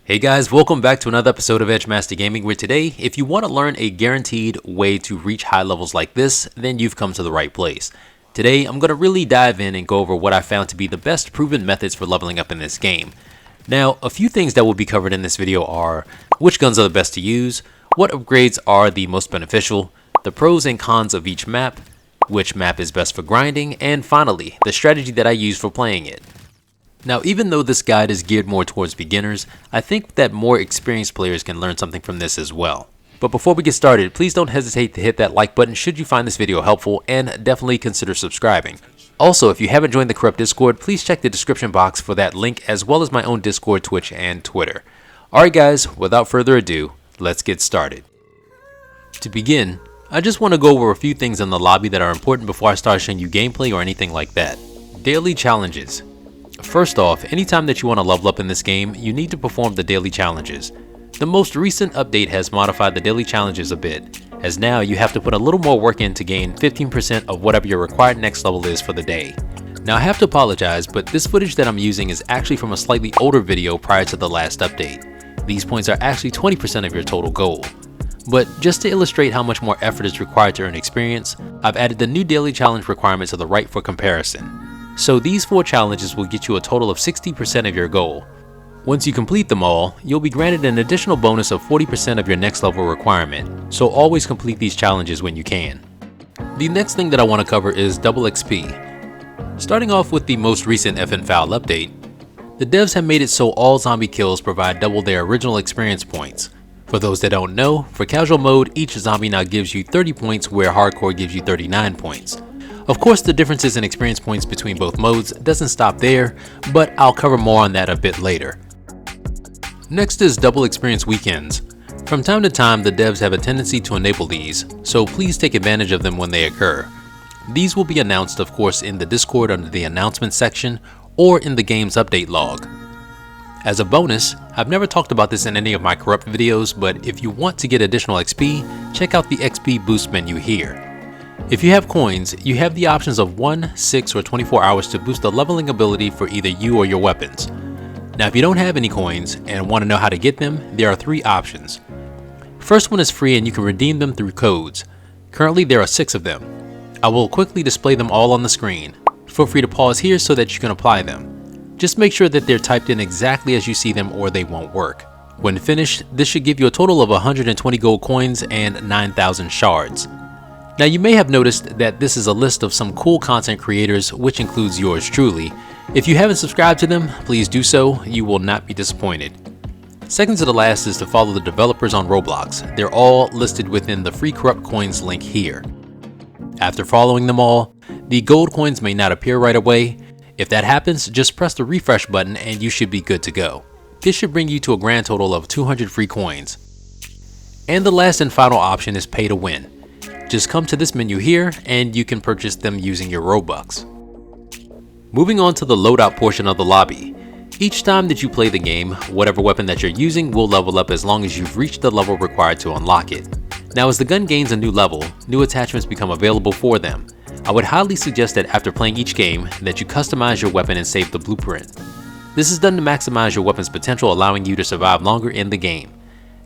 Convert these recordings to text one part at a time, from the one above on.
Hey guys, welcome back to another episode of EdgeMasterGaming, where today, if you want to learn a guaranteed way to reach high levels like this, then you've come to the right place. Today, I'm going to really dive in and go over what I found to be the best proven methods for leveling up in this game. Now, a few things that will be covered in this video are which guns are the best to use, what upgrades are the most beneficial, the pros and cons of each map, which map is best for grinding, and finally, the strategy that I use for playing it. Now, even though this guide is geared more towards beginners, I think that more experienced players can learn something from this as well. But before we get started, please don't hesitate to hit that like button should you find this video helpful, and definitely consider subscribing. Also, if you haven't joined the Korrupt Discord, please check the description box for that link, as well as my own Discord, Twitch, and Twitter. Alright guys, without further ado, let's get started. To begin, I just want to go over a few things in the lobby that are important before I start showing you gameplay or anything like that. Daily challenges. First off, anytime that you want to level up in this game, you need to perform the daily challenges. The most recent update has modified the daily challenges a bit, as now you have to put a little more work in to gain 15% of whatever your required next level is for the day. Now I have to apologize, but this footage that I'm using is actually from a slightly older video prior to the last update. These points are actually 20% of your total goal. But just to illustrate how much more effort is required to earn experience, I've added the new daily challenge requirement to the right for comparison. So these 4 challenges will get you a total of 60% of your goal. Once you complete them all, you'll be granted an additional bonus of 40% of your next level requirement, so always complete these challenges when you can. The next thing that I want to cover is double XP. Starting off with the most recent FN Foul update, the devs have made it so all zombie kills provide double their original experience points. For those that don't know, for casual mode, each zombie now gives you 30 points where hardcore gives you 39 points. Of course, the differences in experience points between both modes doesn't stop there, but I'll cover more on that a bit later. Next is double experience weekends. From time to time, the devs have a tendency to enable these, so please take advantage of them when they occur. These will be announced, of course, in the Discord under the announcements section or in the game's update log. As a bonus, I've never talked about this in any of my Korrupt videos, but if you want to get additional XP, check out the XP boost menu here. If you have coins, you have the options of 1, 6, or 24 hours to boost the leveling ability for either you or your weapons. Now if you don't have any coins and want to know how to get them, there are 3 options. First one is free and you can redeem them through codes. Currently there are 6 of them. I will quickly display them all on the screen. Feel free to pause here so that you can apply them. Just make sure that they're typed in exactly as you see them or they won't work. When finished, this should give you a total of 120 gold coins and 9,000 shards. Now you may have noticed that this is a list of some cool content creators, which includes yours truly. If you haven't subscribed to them, please do so, you will not be disappointed. Second to the last is to follow the developers on Roblox. They're all listed within the free Korrupt coins link here. After following them all, the gold coins may not appear right away. If that happens, just press the refresh button and you should be good to go. This should bring you to a grand total of 200 free coins. And the last and final option is pay to win. Just come to this menu here and you can purchase them using your Robux. Moving on to the loadout portion of the lobby. Each time that you play the game, whatever weapon that you're using will level up as long as you've reached the level required to unlock it. Now as the gun gains a new level, new attachments become available for them. I would highly suggest that after playing each game, that you customize your weapon and save the blueprint. This is done to maximize your weapon's potential, allowing you to survive longer in the game.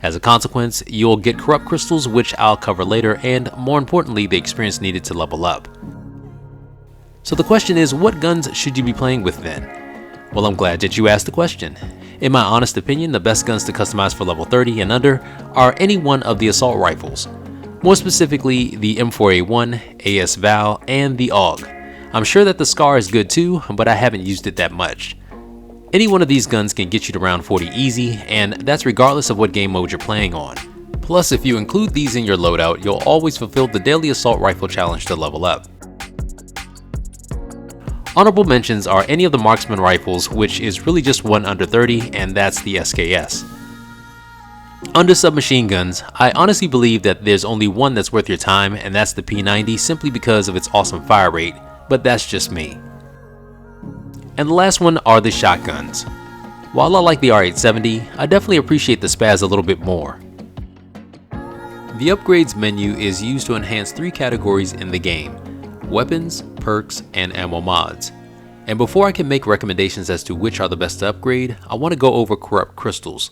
As a consequence, you'll get Korrupt crystals, which I'll cover later, and more importantly, the experience needed to level up. So the question is, what guns should you be playing with then? Well, I'm glad that you asked the question. In my honest opinion, the best guns to customize for level 30 and under are any one of the assault rifles. More specifically, the M4A1, AS Val, and the AUG. I'm sure that the SCAR is good too, but I haven't used it that much. Any one of these guns can get you to round 40 easy, and that's regardless of what game mode you're playing on. Plus, if you include these in your loadout, you'll always fulfill the daily assault rifle challenge to level up. Honorable mentions are any of the marksman rifles, which is really just one under 30, and that's the SKS. Under submachine guns, I honestly believe that there's only one that's worth your time, and that's the P90, simply because of its awesome fire rate, but that's just me. And the last one are the shotguns. While I like the R870, I definitely appreciate the Spaz a little bit more. The upgrades menu is used to enhance 3 categories in the game: weapons, perks, and ammo mods. And before I can make recommendations as to which are the best to upgrade, I want to go over Korrupt crystals.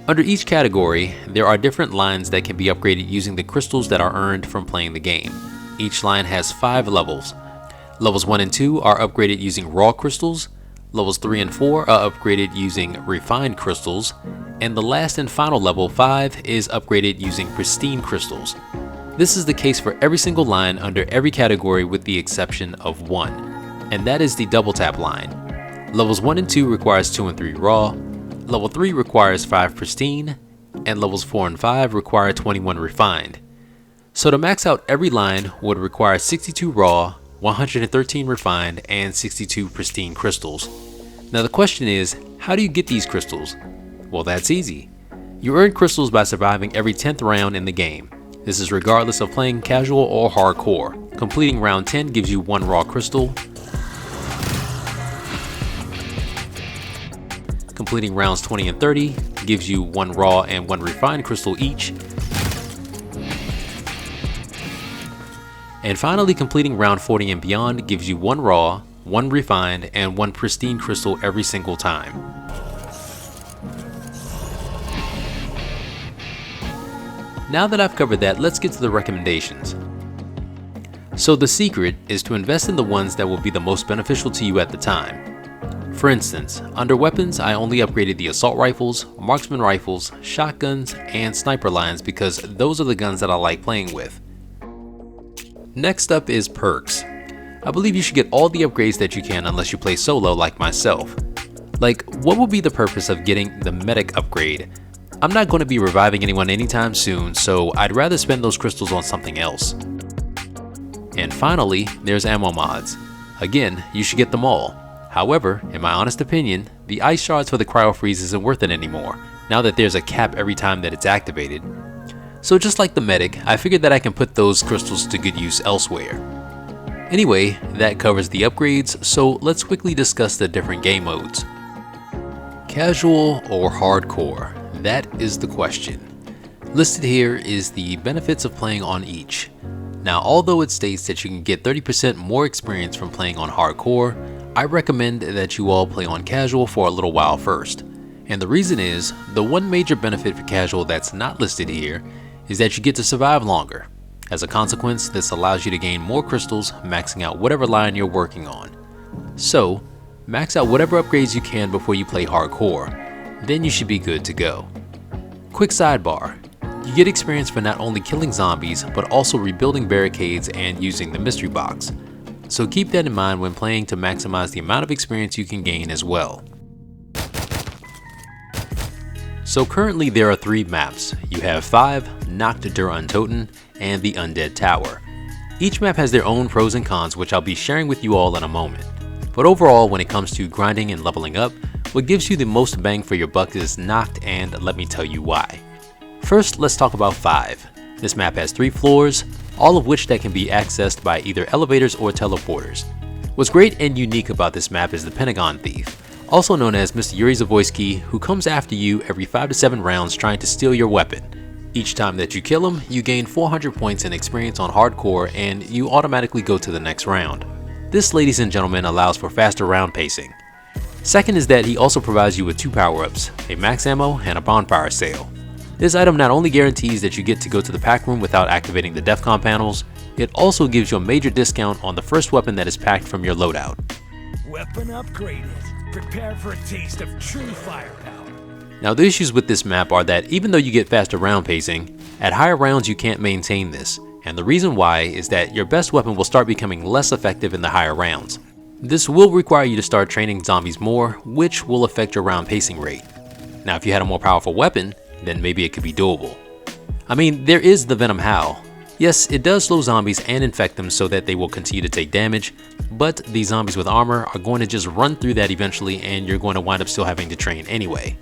Under each category, there are different lines that can be upgraded using the crystals that are earned from playing the game. Each line has 5 levels. Levels 1 and 2 are upgraded using raw crystals, levels 3 and 4 are upgraded using refined crystals, and the last and final level 5 is upgraded using pristine crystals. This is the case for every single line under every category with the exception of one, and that is the double tap line. Levels 1 and 2 requires 2 and 3 raw, level 3 requires 5 pristine, and levels 4 and 5 require 21 refined. So to max out every line would require 62 raw, 113 refined, and 62 pristine crystals. Now the question is, how do you get these crystals? Well, that's easy. You earn crystals by surviving every 10th round in the game. This is regardless of playing casual or hardcore. Completing round 10 gives you 1 raw crystal. Completing rounds 20 and 30 gives you 1 raw and 1 refined crystal each. And finally, completing round 40 and beyond gives you 1 raw, 1 refined, and 1 pristine crystal every single time. Now that I've covered that, let's get to the recommendations. So the secret is to invest in the ones that will be the most beneficial to you at the time. For instance, under weapons, I only upgraded the assault rifles, marksman rifles, shotguns, and sniper lines because those are the guns that I like playing with. Next up is perks. I believe you should get all the upgrades that you can unless you play solo like myself. Like, what would be the purpose of getting the medic upgrade? I'm not going to be reviving anyone anytime soon, so I'd rather spend those crystals on something else. And finally, there's ammo mods. Again, you should get them all. However, in my honest opinion, the ice shards for the cryo freeze isn't worth it anymore, now that there's a cap every time that it's activated. So just like the medic, I figured that I can put those crystals to good use elsewhere. Anyway, that covers the upgrades, so let's quickly discuss the different game modes. Casual or hardcore? That is the question. Listed here is the benefits of playing on each. Now, although it states that you can get 30% more experience from playing on hardcore, I recommend that you all play on casual for a little while first. And the reason is, the one major benefit for casual that's not listed here is that you get to survive longer. As a consequence, this allows you to gain more crystals, maxing out whatever line you're working on. So, max out whatever upgrades you can before you play hardcore, then you should be good to go. Quick sidebar, you get experience for not only killing zombies, but also rebuilding barricades and using the mystery box. So keep that in mind when playing to maximize the amount of experience you can gain as well. So currently there are 3 maps. You have 5, Nacht Der Untoten, and the Undead Tower. Each map has their own pros and cons, which I'll be sharing with you all in a moment. But overall, when it comes to grinding and leveling up, what gives you the most bang for your buck is Nacht, and let me tell you why. First, let's talk about 5. This map has 3 floors, all of which that can be accessed by either elevators or teleporters. What's great and unique about this map is the Pentagon Thief, also known as Mr. Yuri Zavoyski, who comes after you every 5 to 7 rounds trying to steal your weapon. Each time that you kill him, you gain 400 points in experience on hardcore and you automatically go to the next round. This, ladies and gentlemen, allows for faster round pacing. Second is that he also provides you with 2 power-ups, a max ammo and a bonfire sail. This item not only guarantees that you get to go to the pack room without activating the DEFCON panels, it also gives you a major discount on the first weapon that is packed from your loadout. Weapon upgraded. Prepare for a taste of true firepower. Now the issues with this map are that even though you get faster round pacing, at higher rounds you can't maintain this, and the reason why is that your best weapon will start becoming less effective in the higher rounds. This will require you to start training zombies more, which will affect your round pacing rate. Now if you had a more powerful weapon, then maybe it could be doable. I mean, there is the Venom Howl. Yes, it does slow zombies and infect them so that they will continue to take damage, but the zombies with armor are going to just run through that eventually and you're going to wind up still having to train anyway.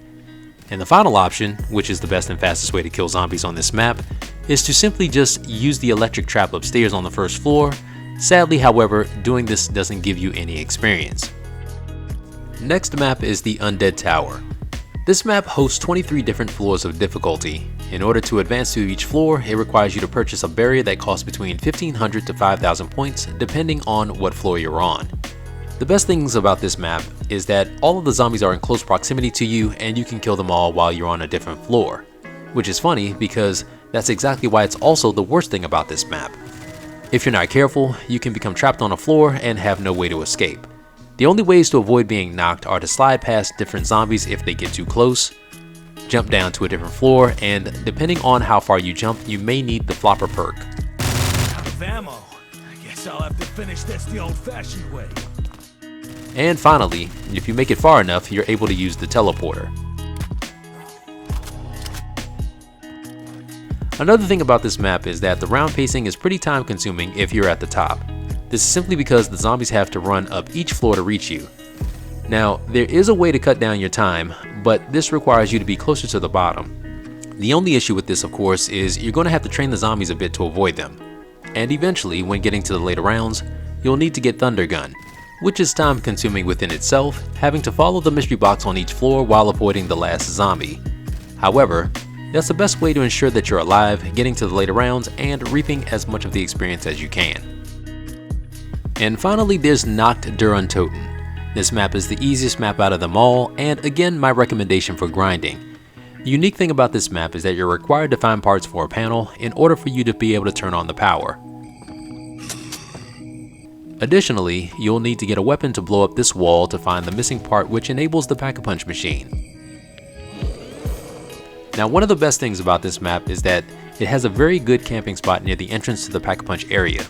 And the final option, which is the best and fastest way to kill zombies on this map, is to simply just use the electric trap upstairs on the first floor. Sadly, however, doing this doesn't give you any experience. Next map is the Undead Tower. This map hosts 23 different floors of difficulty. In order to advance to each floor, it requires you to purchase a barrier that costs between 1,500 to 5,000 points, depending on what floor you're on. The best things about this map is that all of the zombies are in close proximity to you and you can kill them all while you're on a different floor. Which is funny because that's exactly why it's also the worst thing about this map. If you're not careful, you can become trapped on a floor and have no way to escape. The only ways to avoid being knocked are to slide past different zombies if they get too close, jump down to a different floor, and depending on how far you jump, you may need the flopper perk. Out of ammo. I guess I'll have to finish this the old-fashioned way. And finally, if you make it far enough, you're able to use the teleporter. Another thing about this map is that the round pacing is pretty time consuming if you're at the top. This is simply because the zombies have to run up each floor to reach you. Now, there is a way to cut down your time, but this requires you to be closer to the bottom. The only issue with this, of course, is you're going to have to train the zombies a bit to avoid them. And eventually, when getting to the later rounds, you'll need to get Thunder Gun, which is time consuming within itself, having to follow the mystery box on each floor while avoiding the last zombie. However, that's the best way to ensure that you're alive, getting to the later rounds, and reaping as much of the experience as you can. And finally, there's Nacht Der Untoten. This map is the easiest map out of them all, and again, my recommendation for grinding. The unique thing about this map is that you're required to find parts for a panel in order for you to be able to turn on the power. Additionally, you'll need to get a weapon to blow up this wall to find the missing part which enables the Pack-a-Punch machine. Now, one of the best things about this map is that it has a very good camping spot near the entrance to the Pack-a-Punch area.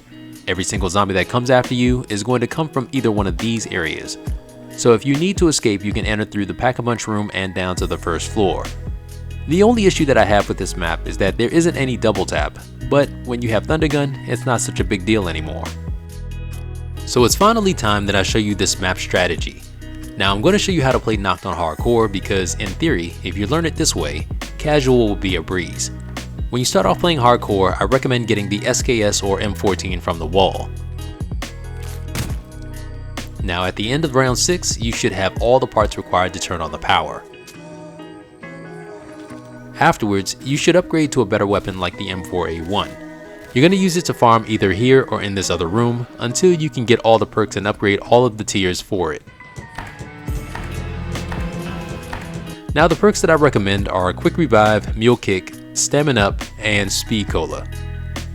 Every single zombie that comes after you is going to come from either one of these areas. So if you need to escape, you can enter through the Pack-a-Punch room and down to the first floor. The only issue that I have with this map is that there isn't any double tap, but when you have Thunder Gun, it's not such a big deal anymore. So it's finally time that I show you this map strategy. Now I'm going to show you how to play Nacht on Hardcore because in theory, if you learn it this way, casual will be a breeze. When you start off playing Hardcore, I recommend getting the SKS or M14 from the wall. Now at the end of round 6, you should have all the parts required to turn on the power. Afterwards, you should upgrade to a better weapon like the M4A1. You're going to use it to farm either here or in this other room until you can get all the perks and upgrade all of the tiers for it. Now the perks that I recommend are Quick Revive, Mule Kick, Stamina Up, and Speed Cola.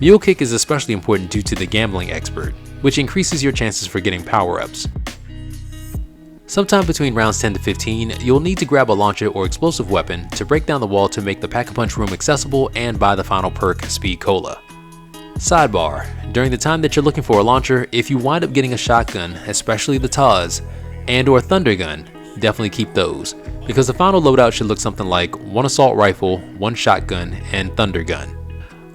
Mule Kick is especially important due to the Gambling Expert, which increases your chances for getting power-ups. Sometime between rounds 10 to 15, you'll need to grab a launcher or explosive weapon to break down the wall to make the Pack-a-Punch room accessible and buy the final perk, Speed Cola. Sidebar: during the time that you're looking for a launcher, if you wind up getting a shotgun, especially the Taz, and or Thunder Gun, definitely keep those, because the final loadout should look something like 1 assault rifle, 1 shotgun, and Thunder Gun.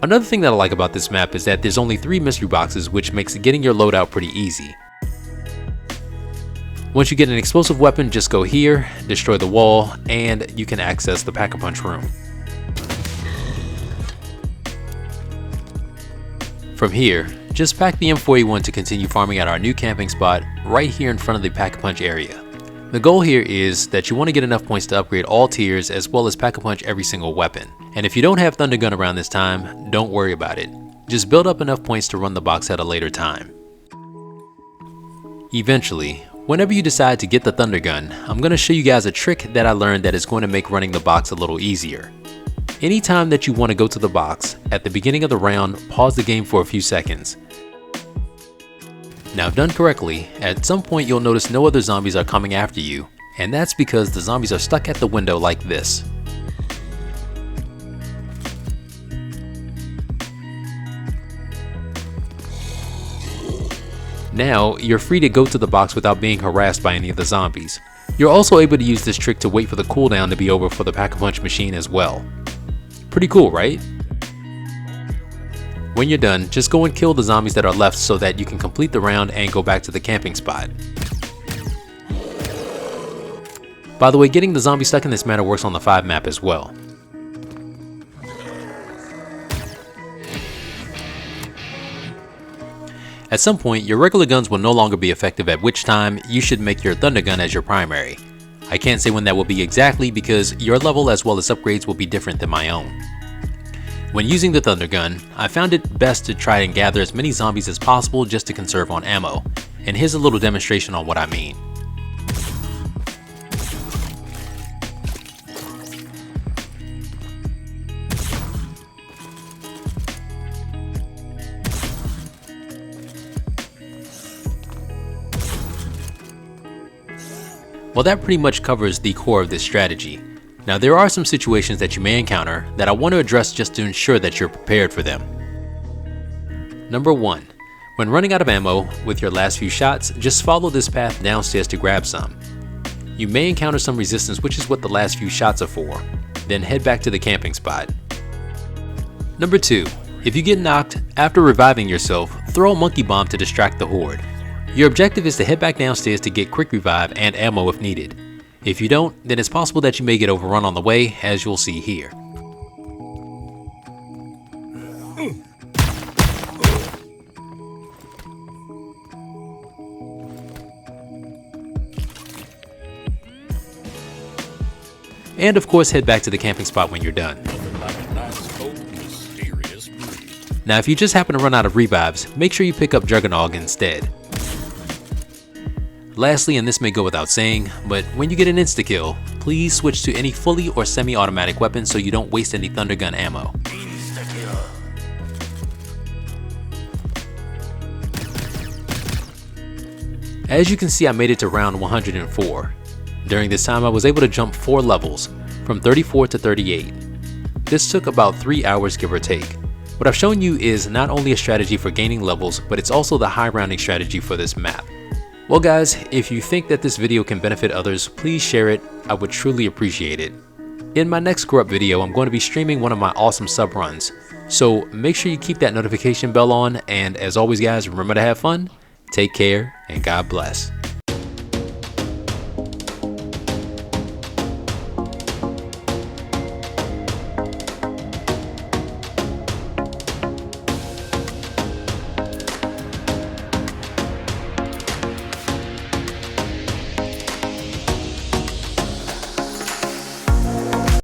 Another thing that I like about this map is that there's only 3 mystery boxes, which makes getting your loadout pretty easy. Once you get an explosive weapon, just go here, destroy the wall, and you can access the Pack-a-Punch room. From here, just pack the M4A1 to continue farming at our new camping spot right here in front of the Pack-a-Punch area. The goal here is that you want to get enough points to upgrade all tiers as well as Pack-a-Punch every single weapon. And if you don't have Thunder Gun around this time, don't worry about it. Just build up enough points to run the box at a later time. Eventually, whenever you decide to get the Thunder Gun, I'm going to show you guys a trick that I learned that is going to make running the box a little easier. Anytime that you want to go to the box, at the beginning of the round, pause the game for a few seconds. Now if done correctly, at some point you'll notice no other zombies are coming after you, and that's because the zombies are stuck at the window like this. Now, you're free to go to the box without being harassed by any of the zombies. You're also able to use this trick to wait for the cooldown to be over for the Pack-a-Punch machine as well. Pretty cool, right? When you're done, just go and kill the zombies that are left so that you can complete the round and go back to the camping spot. By the way, getting the zombie stuck in this manner works on the 5 map as well. At some point, your regular guns will no longer be effective, at which time you should make your Thunder Gun as your primary. I can't say when that will be exactly because your level as well as upgrades will be different than my own. When using the Thunder Gun, I found it best to try and gather as many zombies as possible just to conserve on ammo. and here's a little demonstration on what I mean. Well, that pretty much covers the core of this strategy. Now, there are some situations that you may encounter that I want to address just to ensure that you're prepared for them. Number 1. When running out of ammo with your last few shots, just follow this path downstairs to grab some. You may encounter some resistance, which is what the last few shots are for. Then head back to the camping spot. Number 2. If you get knocked, after reviving yourself, throw a monkey bomb to distract the horde. Your objective is to head back downstairs to get quick revive and ammo if needed. If you don't, then it's possible that you may get overrun on the way, as you'll see here. And of course, head back to the camping spot when you're done. Now, if you just happen to run out of revives, make sure you pick up Juggernog instead. Lastly, and this may go without saying, but when you get an Instakill, please switch to any fully or semi-automatic weapon so you don't waste any thunder gun ammo. As you can see, I made it to round 104. During this time, I was able to jump 4 levels, from 34 to 38. This took about 3 hours, give or take. What I've shown you is not only a strategy for gaining levels, but it's also the high rounding strategy for this map. Well guys, if you think that this video can benefit others, please share it. I would truly appreciate it. In my next Korrupt video, I'm going to be streaming one of my awesome sub runs, so make sure you keep that notification bell on, and as always guys, remember to have fun, take care, and God bless.